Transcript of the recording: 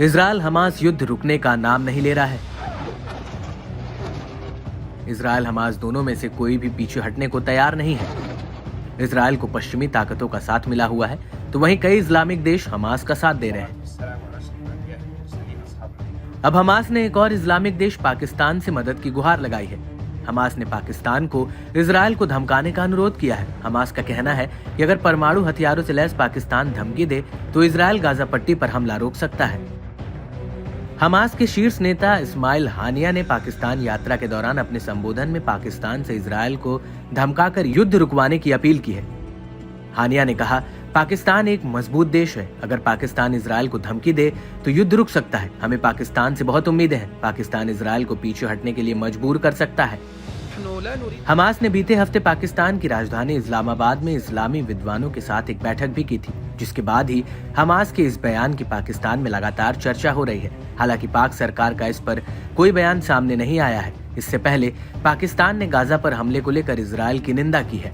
Israel Hamas युद्ध रुकने का नाम नहीं ले रहा है। इजरायल हमास दोनों में से कोई भी पीछे हटने को तैयार नहीं है। इजरायल को पश्चिमी ताकतों का साथ मिला हुआ है, तो वहीं कई इस्लामिक देश हमास का साथ दे रहे हैं। अब हमास ने एक और इस्लामिक देश पाकिस्तान से मदद की गुहार लगाई है। हमास ने पाकिस्तान को इजरायल को धमकाने का अनुरोध किया है। हमास का कहना है कि अगर परमाणु हथियारों से लैस पाकिस्तान धमकी दे तो इजरायल गाजा पट्टी पर हमला रोक सकता है। हमास के शीर्ष नेता इस्माइल हानिया ने पाकिस्तान यात्रा के दौरान अपने संबोधन में पाकिस्तान से इजरायल को धमकाकर युद्ध रुकवाने की अपील की है। हानिया ने कहा, पाकिस्तान एक मजबूत देश है। अगर पाकिस्तान इजरायल को धमकी दे तो युद्ध रुक सकता है। हमें पाकिस्तान से बहुत उम्मीदें हैं। पाकिस्तान इजरायल को पीछे हटने के लिए मजबूर कर सकता है। हमास ने बीते हफ्ते पाकिस्तान की राजधानी इस्लामाबाद में इस्लामी विद्वानों के साथ एक बैठक भी की थी, जिसके बाद ही हमास के इस बयान की पाकिस्तान में लगातार चर्चा हो रही है। हालांकि पाक सरकार का इस पर कोई बयान सामने नहीं आया है। इससे पहले पाकिस्तान ने गाजा पर हमले को लेकर इजरायल की निंदा की है।